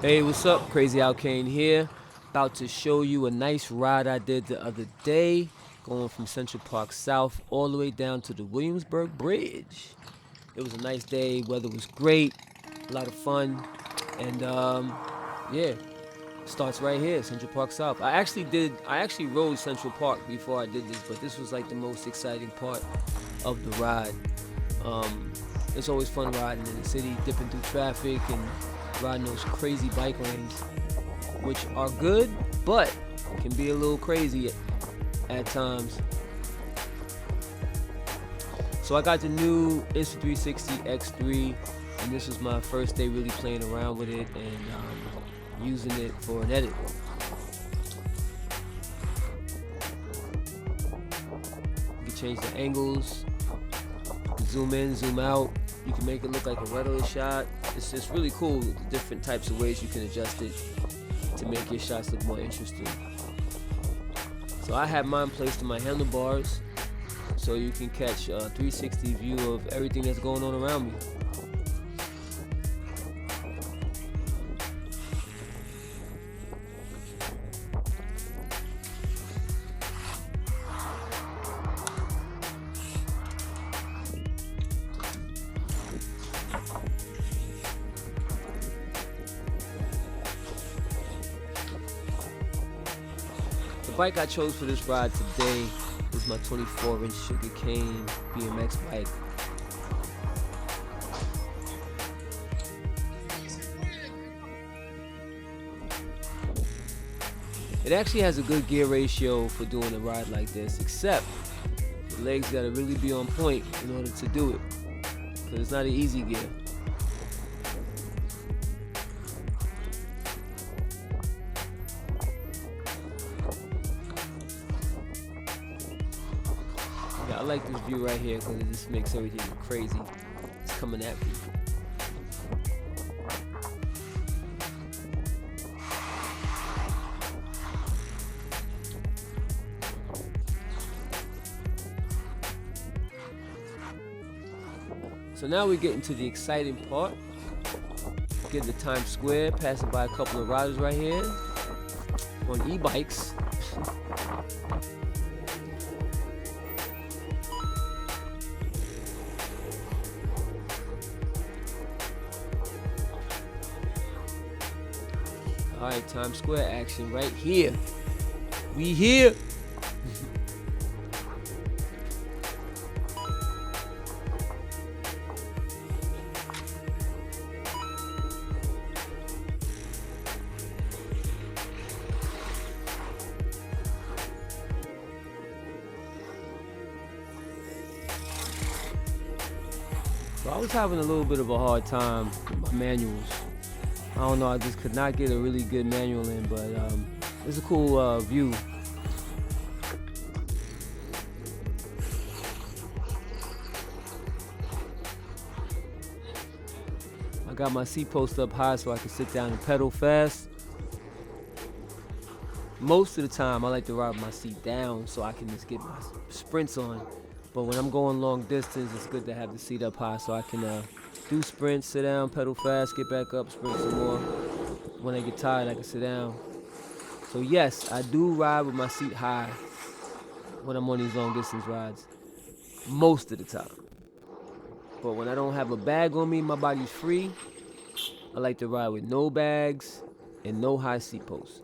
Hey, what's up? Crazy Al Kane here. About to show you a nice ride I did the other day, going from Central Park South all the way down to the Williamsburg Bridge. It was a nice day, weather was great, a lot of fun, and yeah, starts right here, Central Park South. I actually rode Central Park before I did this, but this was like the most exciting part of the ride. Um, it's always fun riding in the city, dipping through traffic and riding those crazy bike lanes, which are good, but can be a little crazy at times. So I got the new Insta360 X3, and this was my first day really playing around with it and using it for an edit. You can change the angles, zoom in, zoom out. You can make it look like a regular shot. It's just really cool, the different types of ways you can adjust it to make your shots look more interesting. So I have mine placed in my handlebars so you can catch a 360 view of everything that's going on around me. The bike I chose for this ride today is my 24-inch sugarcane BMX bike. It actually has a good gear ratio for doing a ride like this, except the legs gotta really be on point in order to do it, because it's not an easy gear. I like this view right here because it just makes everything look crazy. It's coming at me. So now we're getting to the exciting part. Getting to Times Square, passing by a couple of riders right here on e-bikes. Alright, Times Square action right here. We here. So I was having a little bit of a hard time with my manuals. I don't know, I just could not get a really good manual in, but it's a cool view. I got my seat post up high so I can sit down and pedal fast. Most of the time I like to ride with my seat down so I can just get my sprints on. But when I'm going long distance, it's good to have the seat up high so I can do sprints, sit down, pedal fast, get back up, sprint some more. When I get tired, I can sit down. So yes, I do ride with my seat high when I'm on these long distance rides, most of the time. But when I don't have a bag on me, my body's free, I like to ride with no bags and no high seat posts.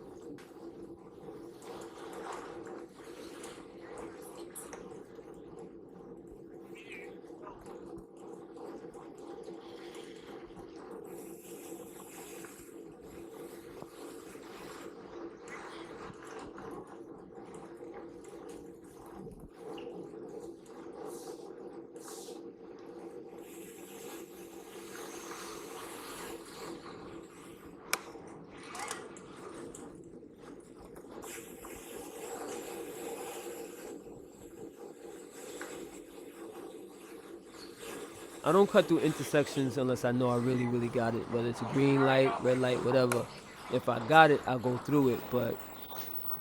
I don't cut through intersections unless I know I really, really got it. Whether it's a green light, red light, whatever. If I got it, I'll go through it. But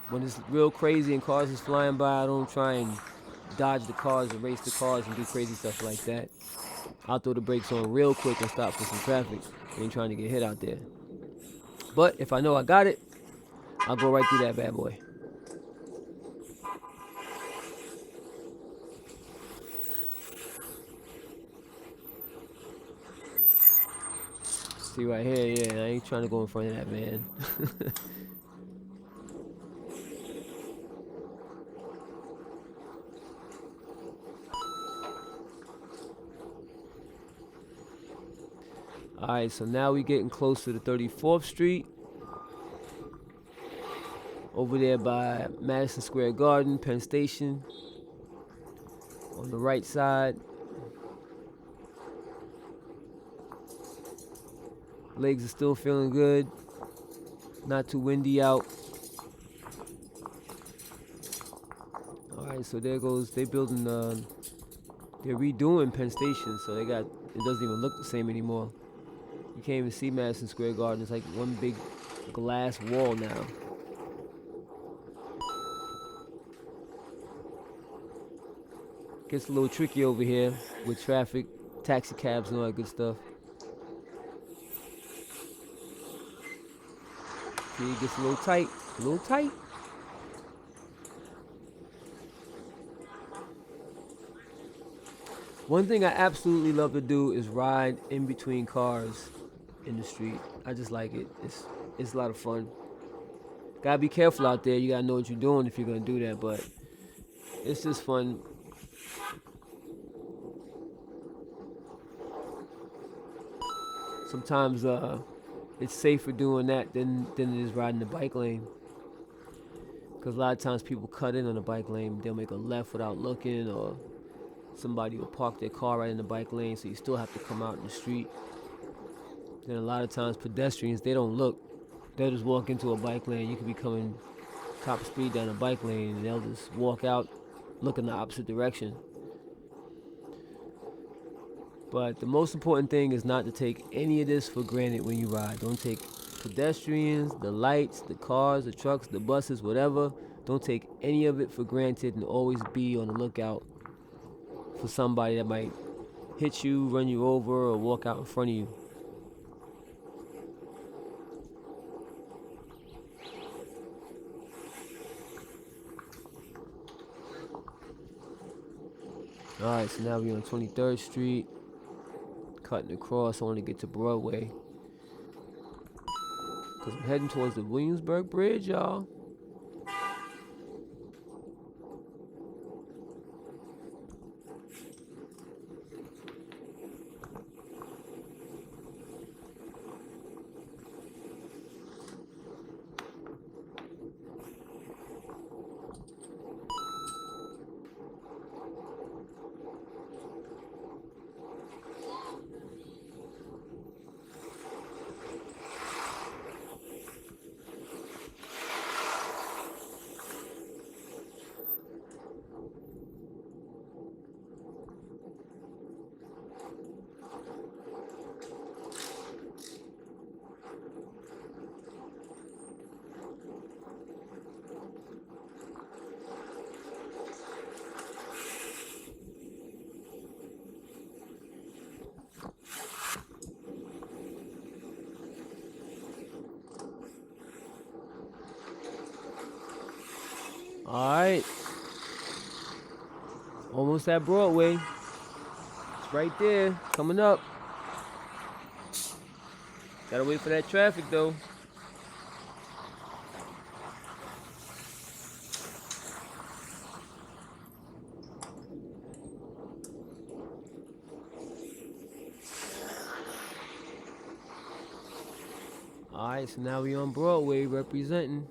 when it's real crazy and cars is flying by, I don't try and dodge the cars and race the cars and do crazy stuff like that. I'll throw the brakes on real quick and stop for some traffic. I ain't trying to get hit out there. But if I know I got it, I'll go right through that bad boy. See right here, yeah, I ain't trying to go in front of that, man. Alright, so now we getting close to the 34th Street. Over there by Madison Square Garden, Penn Station. On the right side. Legs are still feeling good. Not too windy out. Alright, so there goes, they're redoing Penn Station, so it doesn't even look the same anymore. You can't even see Madison Square Garden. It's like one big glass wall now. Gets a little tricky over here with traffic, taxi cabs and all that good stuff. See, it gets a little tight, One thing I absolutely love to do is ride in between cars in the street. I just like it. It's a lot of fun. Gotta be careful out there. You gotta know what you're doing if you're gonna do that, but it's just fun. Sometimes it's safer doing that than it is riding the bike lane. Because a lot of times people cut in on the bike lane. They'll make a left without looking, or somebody will park their car right in the bike lane, so you still have to come out in the street. Then a lot of times pedestrians, they don't look. They'll just walk into a bike lane. You could be coming top speed down a bike lane, and they'll just walk out, look in the opposite direction. But the most important thing is not to take any of this for granted when you ride. Don't take pedestrians, the lights, the cars, the trucks, the buses, whatever. Don't take any of it for granted, and always be on the lookout for somebody that might hit you, run you over, or walk out in front of you. Alright, so now we're on 23rd Street. Cutting across, I want to get to Broadway. Because I'm heading towards the Williamsburg Bridge, y'all. Alright. Almost at Broadway. It's right there. Coming up. Gotta wait for that traffic though. Alright, so now we on Broadway representing.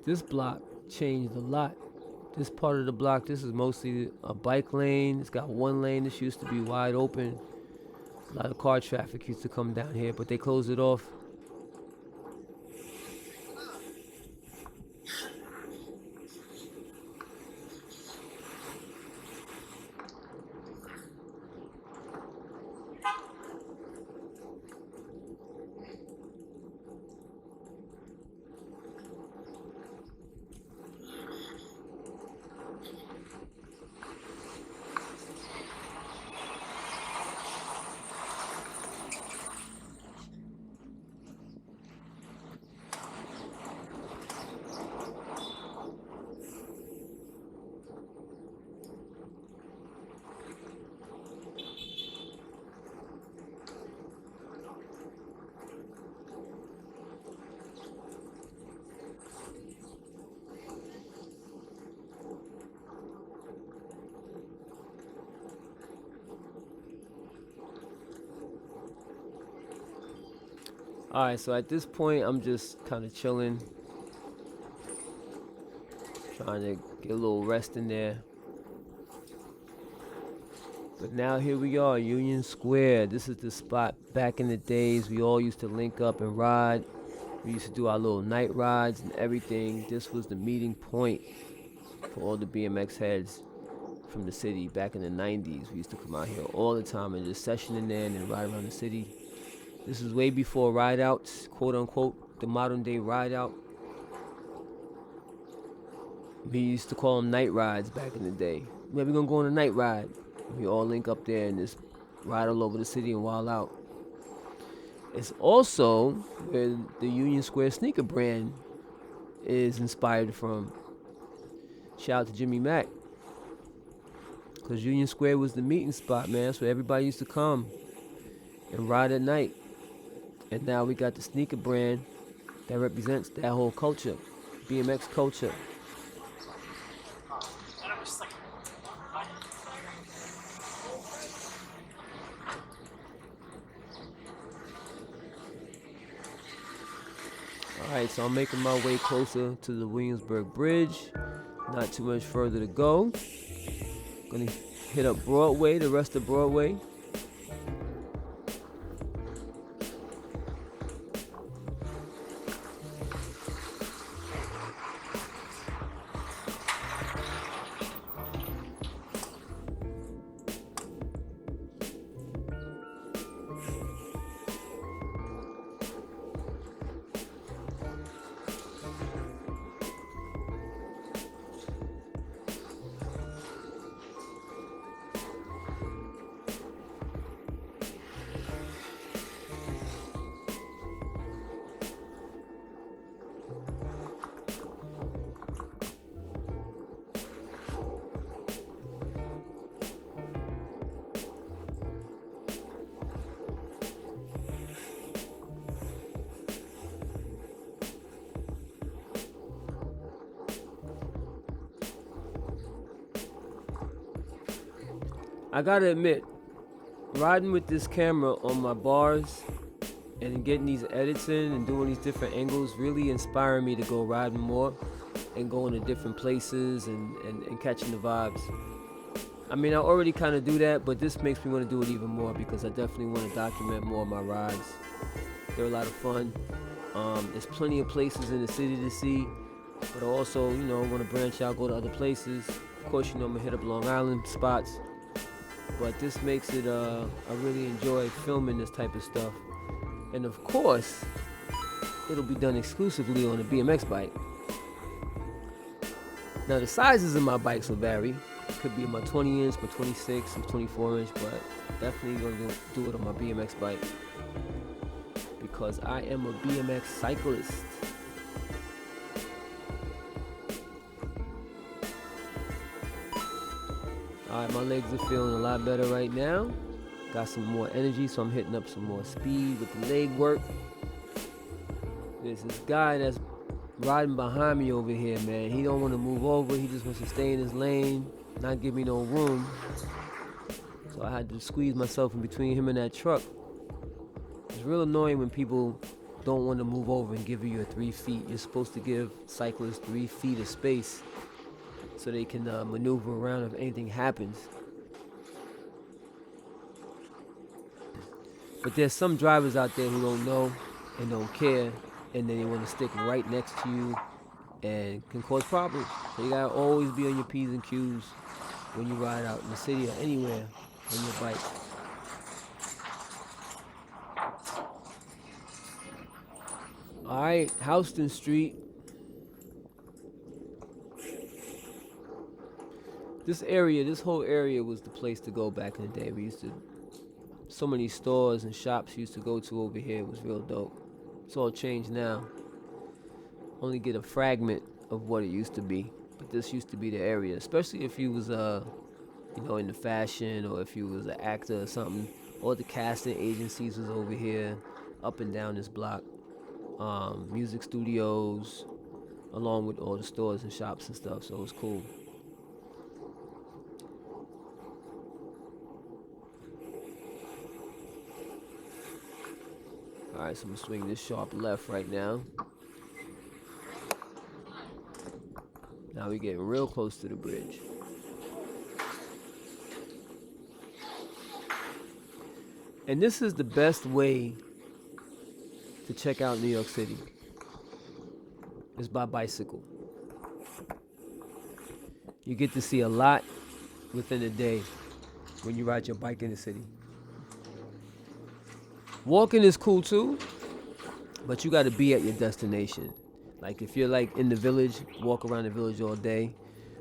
This block changed a lot. This part of the block, this is mostly a bike lane. It's got one lane. This used to be wide open. A lot of car traffic used to come down here, but they closed it off. All right, so at this point, I'm just kind of chilling, trying to get a little rest in there. But now here we are, Union Square. This is the spot back in the days we all used to link up and ride. We used to do our little night rides and everything. This was the meeting point for all the BMX heads from the city back in the 90s. We used to come out here all the time and just session in there and then ride around the city. This is way before ride outs, quote unquote, the modern day ride out. We used to call them night rides back in the day. We're gonna go on a night ride. We all link up there and just ride all over the city and wild out. It's also where the Union Square sneaker brand is inspired from. Shout out to Jimmy Mack. Because Union Square was the meeting spot, man. That's where everybody used to come and ride at night. And now we got the sneaker brand that represents that whole culture, BMX culture. Alright, so I'm making my way closer to the Williamsburg Bridge. Not too much further to go. Gonna hit up Broadway, the rest of Broadway. I gotta admit, riding with this camera on my bars and getting these edits in and doing these different angles really inspiring me to go riding more and going to different places and catching the vibes. I mean, I already kind of do that, but this makes me want to do it even more because I definitely want to document more of my rides. They're a lot of fun. There's plenty of places in the city to see, but I also, want to branch out, go to other places. Of course, I'm gonna hit up Long Island spots. But this makes it, I really enjoy filming this type of stuff. And of course, it'll be done exclusively on a BMX bike. Now the sizes of my bikes will vary. It could be my 20 inch, my 26, and 24 inch, but definitely gonna do it on my BMX bike. Because I am a BMX cyclist. Alright, my legs are feeling a lot better right now. Got some more energy, so I'm hitting up some more speed with the leg work. There's this guy that's riding behind me over here, man. He don't want to move over. He just wants to stay in his lane, not give me no room. So I had to squeeze myself in between him and that truck. It's real annoying when people don't want to move over and give you your 3 feet. You're supposed to give cyclists 3 feet of space so they can maneuver around if anything happens. But there's some drivers out there who don't know and don't care, and then they want to stick right next to you and can cause problems. So you gotta always be on your P's and Q's when you ride out in the city or anywhere on your bike. Alright, Houston Street. This whole area was the place to go back in the day. So many stores and shops used to go to over here. It was real dope. It's all changed now. Only get a fragment of what it used to be. But this used to be the area, especially if you was in the fashion or if you was an actor or something. All the casting agencies was over here, up and down this block. Music studios, along with all the stores and shops and stuff. So it was cool. Alright, so I'm gonna swing this sharp left right now. Now we're getting real close to the bridge. And this is the best way to check out New York City. It's by bicycle. You get to see a lot within a day when you ride your bike in the city. Walking is cool too, but you got to be at your destination. Like if you're like in the village, walk around the village all day.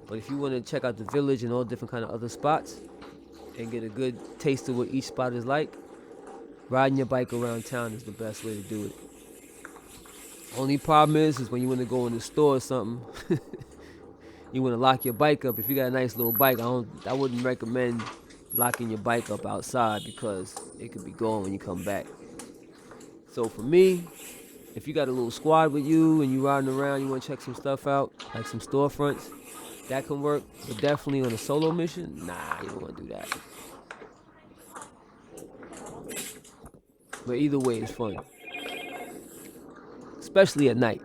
But if you want to check out the village and all different kind of other spots and get a good taste of what each spot is like, riding your bike around town is the best way to do it. Only problem is when you want to go in the store or something, you want to lock your bike up. If you got a nice little bike, I wouldn't recommend locking your bike up outside because it could be gone when you come back. So for me, if you got a little squad with you and you riding around, you want to check some stuff out, like some storefronts, that can work. But definitely on a solo mission, nah, you don't want to do that. But either way, it's fun. Especially at night.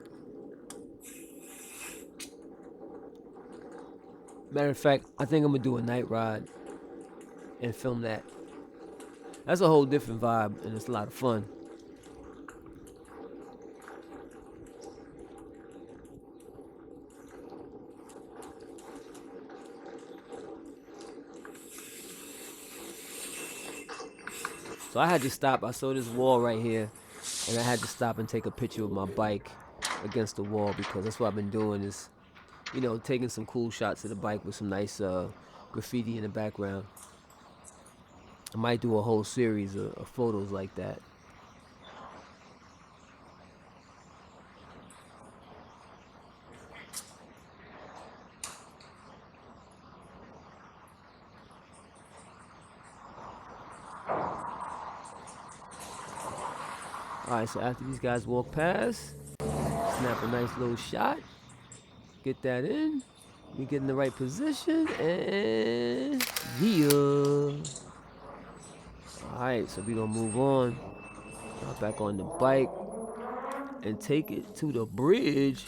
Matter of fact, I think I'm going to do a night ride and film that. That's a whole different vibe, and it's a lot of fun. So I had to stop. I saw this wall right here, and I had to stop and take a picture of my bike against the wall because that's what I've been doing is, you know, taking some cool shots of the bike with some nice graffiti in the background. I might do a whole series of photos like that. Alright, so after these guys walk past, snap a nice little shot, get that in, we get in the right position, and yeah. Alright, so we gonna move on, hop back on the bike, and take it to the bridge.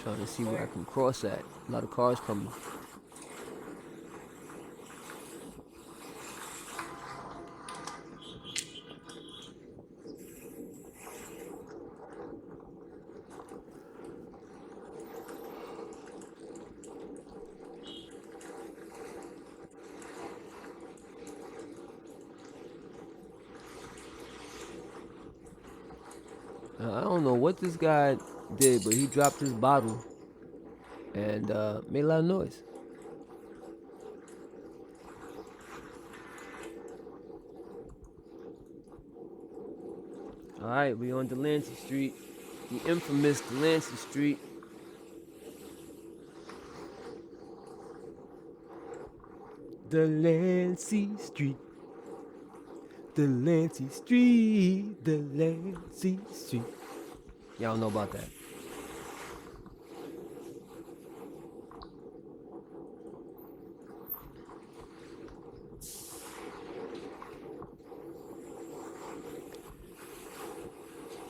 Trying to see where I can cross at. A lot of cars coming. I don't know what this guy did, but he dropped his bottle and made a lot of noise. Alright, we on Delancey Street, the infamous Delancey Street. Delancey Street. Delancey Street. Delancey Street. Y'all know about that.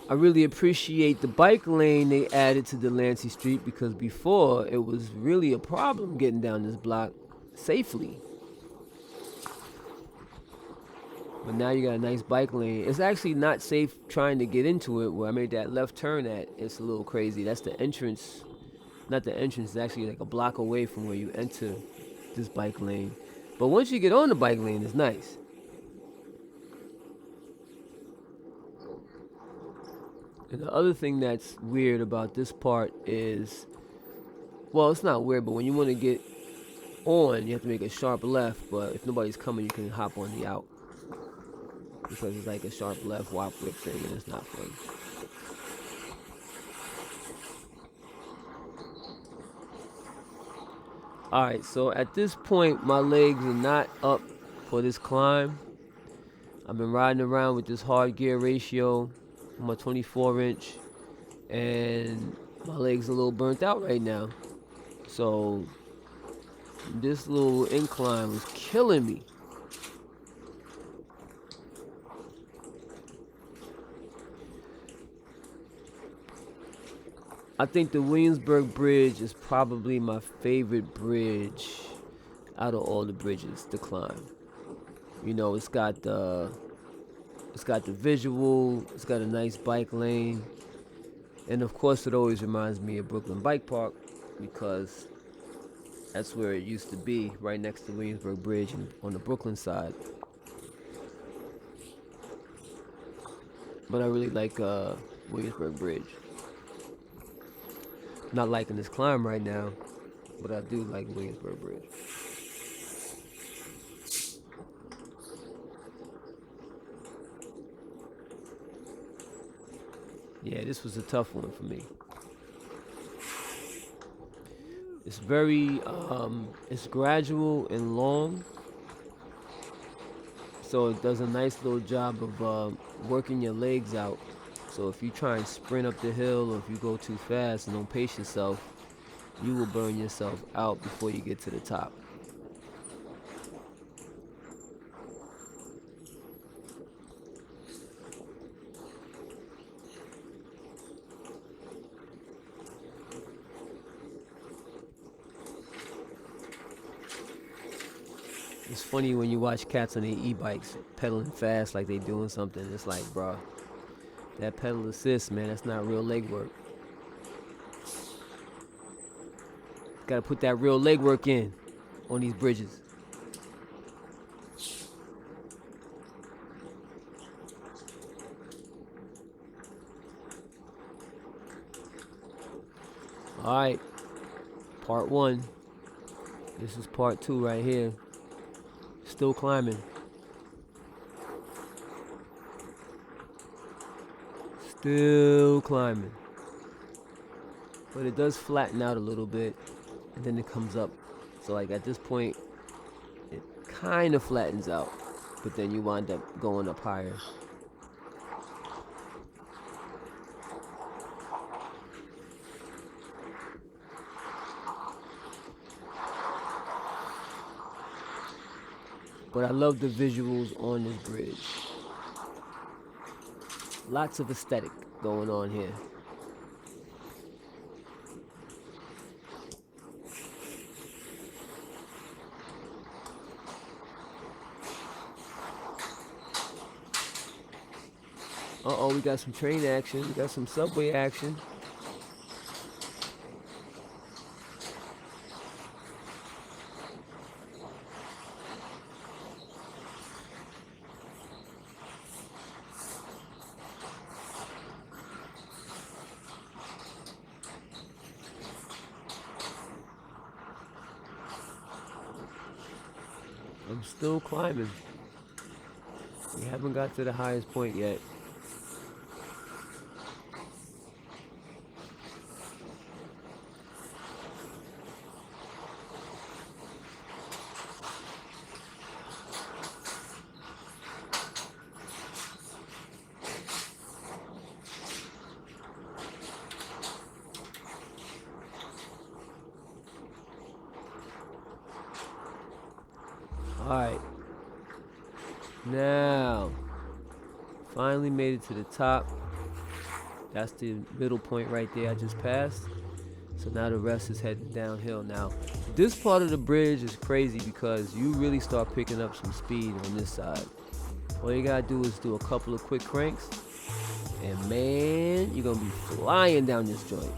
I really appreciate the bike lane they added to Delancey Street because before it was really a problem getting down this block safely. But now you got a nice bike lane. It's actually not safe trying to get into it where I made that left turn at. It's a little crazy. That's the entrance. Not the entrance. It's actually like a block away from where you enter this bike lane. But once you get on the bike lane, it's nice. And the other thing that's weird about this part is, well, it's not weird, but when you want to get on, you have to make a sharp left. But if nobody's coming, you can hop on the out. Because it's like a sharp left wop whip thing and it's not fun. Alright, so at this point, my legs are not up for this climb. I've been riding around with this hard gear ratio on my 24-inch, and my legs are a little burnt out right now. So this little incline was killing me. I think the Williamsburg Bridge is probably my favorite bridge out of all the bridges to climb. You know, it's got the visual, it's got a nice bike lane, and of course it always reminds me of Brooklyn Bike Park because that's where it used to be, right next to Williamsburg Bridge on the Brooklyn side. But I really like Williamsburg Bridge. Not liking this climb right now, but I do like Williamsburg Bridge. Yeah, this was a tough one for me. It's very, it's gradual and long, so it does a nice little job of working your legs out. So if you try and sprint up the hill, or if you go too fast and don't pace yourself, you will burn yourself out before you get to the top. It's funny when you watch cats on their e-bikes pedaling fast like they doing something. It's like, bro, that pedal assist, man, that's not real leg work. Gotta put that real leg work in on these bridges. Alright, part one. This is part two right here. Still climbing. Still climbing. But it does flatten out a little bit, and then it comes up. So like at this point, it kind of flattens out, but then you wind up going up higher. But I love the visuals on this bridge. Lots of aesthetic going on here. Uh-oh, we got some train action. We got some subway action. I'm still climbing. We haven't got to the highest point yet. Alright. Now, finally made it to the top. That's the middle point right there I just passed. So now the rest is heading downhill. Now, this part of the bridge is crazy because you really start picking up some speed on this side. All you gotta do is do a couple of quick cranks, and man, you're gonna be flying down this joint.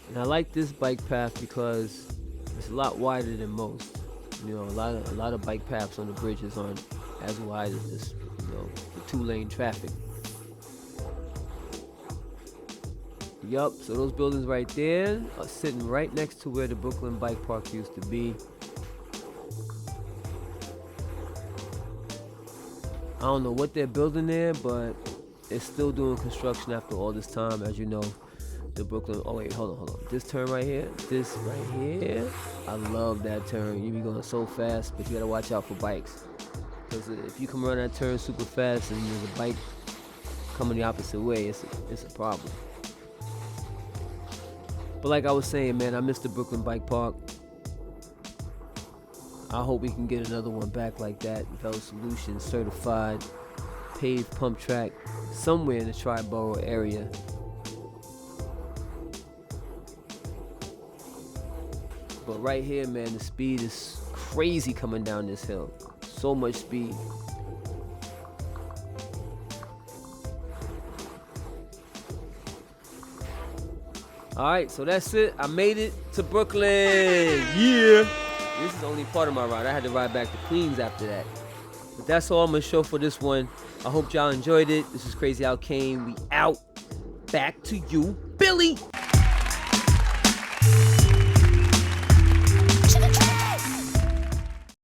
And I like this bike path because it's a lot wider than most. You know, a lot of bike paths on the bridges aren't as wide as this, you know, the two-lane traffic. Yup, so those buildings right there are sitting right next to where the Brooklyn Bike Park used to be. don't know what they're building there, but it's still doing construction after all this time. As you know, the Brooklyn, oh wait, hold on. This turn right here, I love that turn. You be going so fast, but you gotta watch out for bikes. Because if you come around that turn super fast and there's a bike coming the opposite way, it's a problem. But like I was saying, man, I miss the Brooklyn Bike Park. I hope we can get another one back like that. Velo Solutions certified, paved pump track somewhere in the Tri-Borough area. But right here, man, the speed is crazy coming down this hill. So much speed. Alright, so that's it. I made it to Brooklyn. Yeah. This is only part of my ride. I had to ride back to Queens after that. But that's all I'm going to show for this one. I hope y'all enjoyed it. This is Crazy Al Kane. We out. Back to you, Billy.